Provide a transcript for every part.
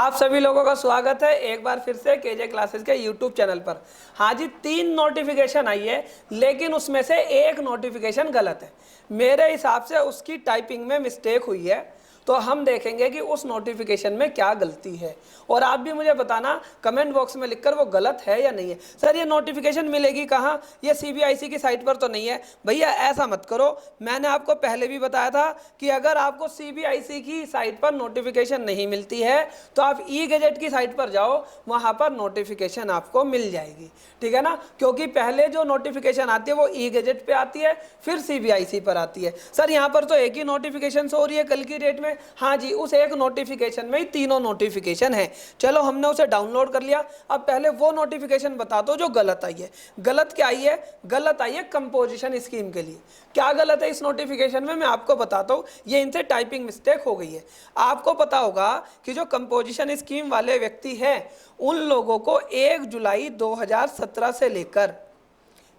आप सभी लोगों का स्वागत है एक बार फिर से केजे क्लासेस के यूट्यूब चैनल पर। हाँ जी, 3 नोटिफिकेशन आई है, लेकिन उसमें से एक नोटिफिकेशन गलत है। मेरे हिसाब से उसकी टाइपिंग में मिस्टेक हुई है, तो हम देखेंगे कि उस नोटिफिकेशन में क्या गलती है। और आप भी मुझे बताना कमेंट बॉक्स में लिखकर वो गलत है या नहीं है। सर ये नोटिफिकेशन मिलेगी कहाँ, ये सीबीआईसी की साइट पर तो नहीं है। भैया ऐसा मत करो, मैंने आपको पहले भी बताया था कि अगर आपको सीबीआईसी की साइट पर नोटिफिकेशन नहीं मिलती है तो आप ई गैजेट की साइट पर जाओ, वहाँ पर नोटिफिकेशन आपको मिल जाएगी। ठीक है ना, क्योंकि पहले जो नोटिफिकेशन आती है वो ई गैजेट पे आती है, फिर सीबीआईसी पर आती है। सर यहाँ पर तो एक ही नोटिफिकेशन हो रही है कल की डेट में। हाँ जी, उस एक नोटिफिकेशन में ही तीनों नोटिफिकेशन है। चलो हमने उसे डाउनलोड कर लिया। अब पहले वो नोटिफिकेशन बता दो जो गलत आई है। गलत क्या आई है? गलत आई है कंपोजिशन स्कीम के लिए। क्या गलत है इस नोटिफिकेशन में, मैं आपको बताता हूँ। ये इनसे टाइपिंग मिस्टेक हो गई है। आपको पता होगा कि जो कंपोजिशन स्कीम वाले व्यक्ति हैं उन लोगों को 1 जुलाई 2017 से लेकर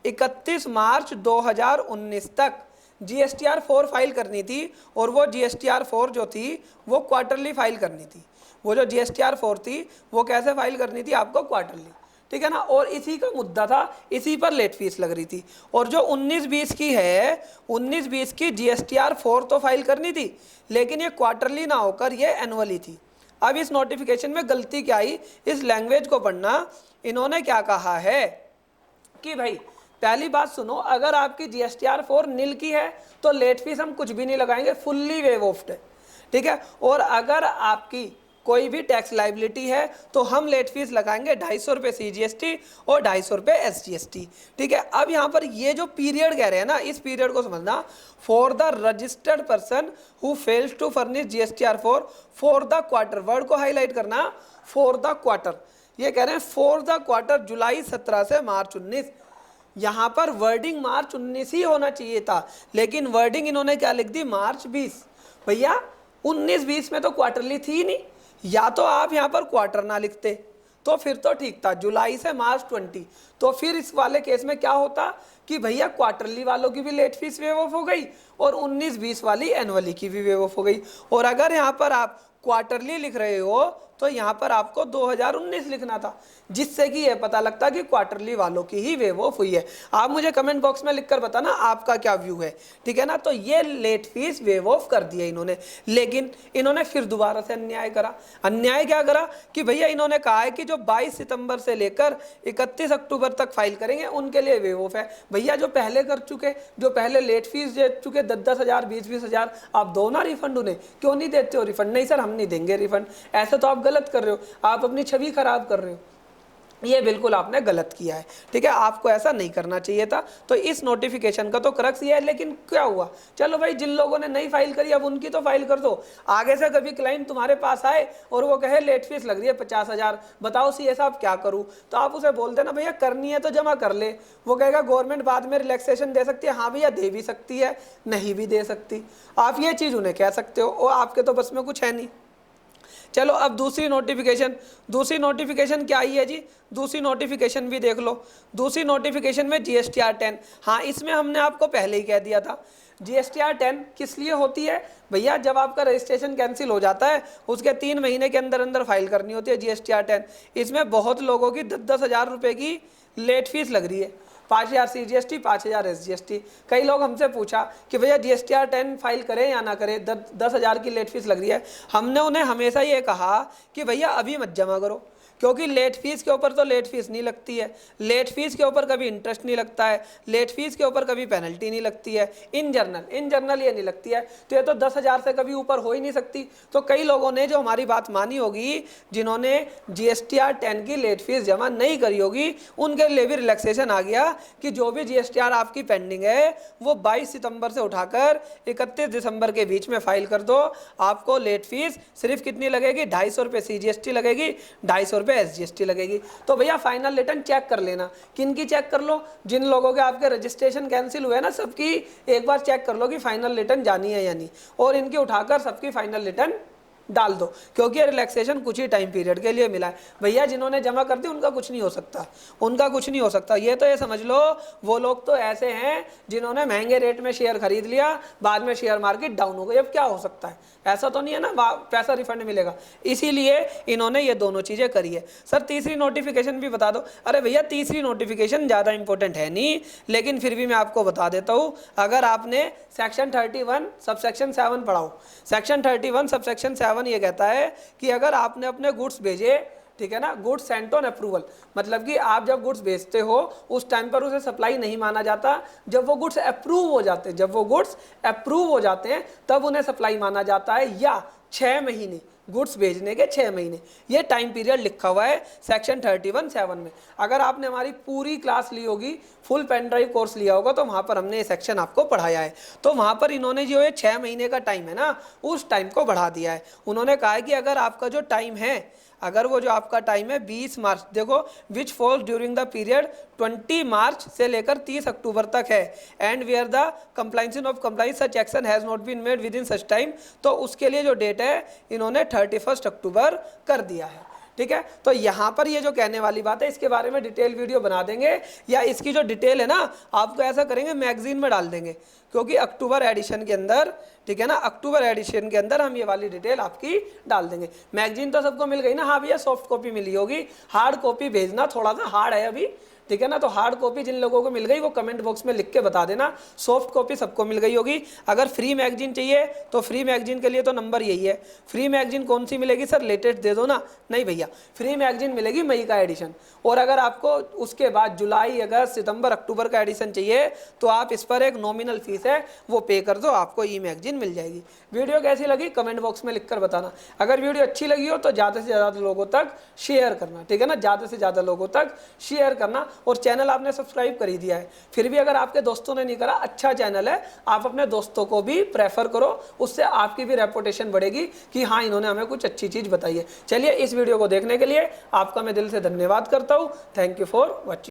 31 मार्च 2019 तक GSTR 4 फाइल करनी थी। और वो GSTR 4 जो थी वो क्वार्टरली फाइल करनी थी। वो जो GSTR 4 थी वो कैसे फाइल करनी थी? आपको क्वार्टरली। ठीक है ना, और इसी का मुद्दा था, इसी पर लेट फीस लग रही थी। और जो 19-20 की है, 19-20 की GSTR 4 तो फाइल करनी थी, लेकिन ये क्वार्टरली ना होकर ये एनुअली थी। अब इस नोटिफिकेशन में गलती क्या आई, इस लैंग्वेज को पढ़ना। इन्होंने क्या कहा है कि भाई पहली बात सुनो, अगर आपकी GSTR 4 नील की है तो लेट फीस हम कुछ भी नहीं लगाएंगे, फुल्ली वेव ऑफ्ड है। ठीक है, और अगर आपकी कोई भी टैक्स लाइबिलिटी है तो हम लेट फीस लगाएंगे 250 रुपये CGST और 250 रुपये SGST। ठीक है, अब यहाँ पर ये जो पीरियड कह रहे हैं ना, इस पीरियड को समझना। For the registered person who fails to furnish GSTR 4 for the quarter, word को हाईलाइट करना, फॉर द क्वार्टर। ये कह रहे हैं फॉर द क्वार्टर जुलाई 17 से मार्च 19। यहाँ पर वर्डिंग मार्च 19 ही होना चाहिए था, लेकिन वर्डिंग इन्होंने क्या लिख दी, मार्च 20। भैया 19-20 में तो क्वार्टरली थी ही नहीं। या तो आप यहाँ पर क्वार्टर ना लिखते तो फिर तो ठीक था, जुलाई से मार्च 20। तो फिर इस वाले केस में क्या होता कि भैया क्वार्टरली वालों की भी लेट फीस वेव ऑफ हो गई और 19-20 वाली एनुअली की भी वेव ऑफ हो गई। और अगर यहाँ पर आप क्वार्टरली लिख रहे हो तो यहाँ पर आपको 2019 लिखना था, जिससे कि ये पता लगता कि क्वार्टरली वालों की ही वेव ऑफ हुई है। आप मुझे कमेंट बॉक्स में लिखकर बताना आपका क्या व्यू है। ठीक है ना, तो ये लेट फीस वेव ऑफ कर दिया इन्होंने, लेकिन इन्होंने फिर दोबारा से अन्याय करा। अन्याय क्या करा कि भैया इन्होंने कहा है कि जो 22 सितंबर से लेकर 31 अक्टूबर तक फाइल करेंगे उनके लिए वेव ऑफ है। भैया जो पहले कर चुके, जो पहले लेट फीस दे चुके 10-10 हज़ार 20-20 हज़ार, आप दो ना रिफंड उन्हें। क्यों नहीं देते हो रिफंड? नहीं सर हम नहीं देंगे रिफंड। ऐसे तो आप गलत कर रहे हो, आप अपनी छवि खराब कर रहे हो। ये बिल्कुल आपने गलत किया है। ठीक है, आपको ऐसा नहीं करना चाहिए था। तो इस नोटिफिकेशन का तो क्रक्स ये है, लेकिन क्या हुआ, चलो भाई जिन लोगों ने नहीं फाइल करी अब उनकी तो फाइल कर दो। आगे से कभी क्लाइंट तुम्हारे पास आए और वो कहे लेट फीस लग रही है 50,000, बताओ सीए साहब क्या करूँ, तो आप उसे बोल देना भैया करनी है तो जमा कर ले। वो कहेगा गवर्नमेंट बाद में रिलैक्सेशन दे सकती है। हाँ भैया दे भी सकती है, नहीं भी दे सकती। आप ये चीज़ उन्हें कह सकते हो, और आपके तो बस में कुछ है नहीं। चलो अब दूसरी नोटिफिकेशन क्या आई है जी? दूसरी नोटिफिकेशन भी देख लो। दूसरी नोटिफिकेशन में GSTR 10, हाँ इसमें हमने आपको पहले ही कह दिया था। GSTR 10 किस लिए होती है भैया? जब आपका रजिस्ट्रेशन कैंसिल हो जाता है उसके 3 महीने के अंदर अंदर फाइल करनी होती है GSTR 10। इसमें बहुत लोगों की 10-10 हज़ार रुपये की लेट फीस लग रही है। 5,000 CGST, 5,000 SGST। कई लोग हमसे पूछा कि भैया GSTR 10 फाइल करें या ना करें, 10 हज़ार की लेट फीस लग रही है। हमने उन्हें हमेशा ये कहा कि भैया अभी मत जमा करो, क्योंकि लेट फीस के ऊपर तो लेट फीस नहीं लगती है, लेट फीस के ऊपर कभी इंटरेस्ट नहीं लगता है, लेट फीस के ऊपर कभी पेनल्टी नहीं लगती है। इन जनरल ये नहीं लगती है, तो ये तो 10 हज़ार से कभी ऊपर हो ही नहीं सकती। तो कई लोगों ने जो हमारी बात मानी होगी, जिन्होंने GSTR 10 की लेट फीस जमा नहीं करी होगी, उनके लिए भी रिलैक्सेशन आ गया कि जो भी GSTR आपकी पेंडिंग है वो 22 सितंबर से उठाकर 31 दिसंबर के बीच में फाइल कर दो। आपको लेट फीस सिर्फ कितनी लगेगी? 250 रुपये CGST लगेगी, 250 रुपये SGST लगेगी। तो भैया फाइनल रिटर्न चेक कर लेना। किन की चेक कर लो? जिन लोगों के आपके रजिस्ट्रेशन कैंसिल हुए ना, सबकी एक बार चेक कर लो कि फाइनल रिटर्न जानी है या नहीं, और इनकी उठाकर सबकी फाइनल रिटर्न डाल दो, क्योंकि रिलैक्सेशन कुछ ही टाइम पीरियड के लिए मिला है। भैया जिन्होंने जमा कर दी उनका कुछ नहीं हो सकता, उनका कुछ नहीं हो सकता। ये तो ये समझ लो वो लोग तो ऐसे हैं जिन्होंने महंगे रेट में शेयर खरीद लिया, बाद में शेयर मार्केट डाउन हो गई, अब क्या हो सकता है? ऐसा तो नहीं है ना पैसा रिफंड मिलेगा। इसीलिए इन्होंने ये दोनों चीज़ें करी है। सर तीसरी नोटिफिकेशन भी बता दो। अरे भैया तीसरी नोटिफिकेशन ज़्यादा इंपॉर्टेंट है नहीं, लेकिन फिर भी मैं आपको बता देता हूँ। अगर आपने सेक्शन 31 सबसेक्शन 7 पढ़ा हो, सेक्शन 31 सबसेक्शन 7 ये कहता है कि अगर आपने अपने गुड्स भेजे, ठीक है ना, गुड्स सेंट ऑन अप्रूवल, मतलब कि आप जब गुड्स बेचते हो उस टाइम पर उसे सप्लाई नहीं माना जाता, जब वो गुड्स अप्रूव हो जाते हैं, जब वो गुड्स अप्रूव हो जाते हैं तब उन्हें सप्लाई माना जाता है, या 6 महीने, गुड्स भेजने के 6 महीने, ये टाइम पीरियड लिखा हुआ है सेक्शन 31(7) में। अगर आपने हमारी पूरी क्लास ली होगी, फुल पेन ड्राइव कोर्स लिया होगा, तो वहाँ पर हमने ये सेक्शन आपको पढ़ाया है। तो वहाँ पर इन्होंने जो ये 6 महीने का टाइम है ना, उस टाइम को बढ़ा दिया है। उन्होंने कहा है कि अगर आपका जो टाइम है, अगर वो जो आपका टाइम है 20 मार्च, देखो which falls during the period 20 मार्च से लेकर 30 अक्टूबर तक है, and where the compliance of compliance such action has not been made within such time, तो उसके लिए जो डेट है इन्होंने 31 अक्टूबर कर दिया है। ठीक है, तो यहाँ पर ये जो कहने वाली बात है इसके बारे में डिटेल वीडियो बना देंगे, या इसकी जो डिटेल है ना आपको ऐसा करेंगे मैगजीन में डाल देंगे, क्योंकि अक्टूबर एडिशन के अंदर, ठीक है ना, अक्टूबर एडिशन के अंदर हम ये वाली डिटेल आपकी डाल देंगे। मैगजीन तो सबको मिल गई ना? हाँ भैया सॉफ्ट कॉपी मिली होगी, हार्ड कॉपी भेजना थोड़ा सा हार्ड है अभी, ठीक है ना। तो हार्ड कॉपी जिन लोगों को मिल गई वो कमेंट बॉक्स में लिख के बता देना। सॉफ्ट कॉपी सबको मिल गई होगी। अगर फ्री मैगजीन चाहिए तो फ्री मैगजीन के लिए तो नंबर यही है। फ्री मैगजीन कौन सी मिलेगी सर? लेटेस्ट दे दो ना? नहीं भैया, फ्री मैगजीन मिलेगी मई का एडिशन। और अगर आपको उसके बाद जुलाई, अगस्त, सितंबर, अक्टूबर का एडिशन चाहिए तो आप इस पर एक नॉमिनल फीस है वो पे कर दो, आपको ई मैगजीन मिल जाएगी। वीडियो कैसी लगी कमेंट बॉक्स में लिख कर बताना। अगर वीडियो अच्छी लगी हो तो ज़्यादा से ज़्यादा लोगों तक शेयर करना, ठीक है ना, ज़्यादा से ज़्यादा लोगों तक शेयर करना। और चैनल आपने सब्सक्राइब कर ही दिया है, फिर भी अगर आपके दोस्तों ने नहीं करा, अच्छा चैनल है, आप अपने दोस्तों को भी प्रेफर करो, उससे आपकी भी रेपुटेशन बढ़ेगी कि हाँ इन्होंने हमें कुछ अच्छी चीज़ बताई है। चलिए इस वीडियो को देखने के लिए आपका मैं दिल से धन्यवाद करता हूँ। Thank you for watching.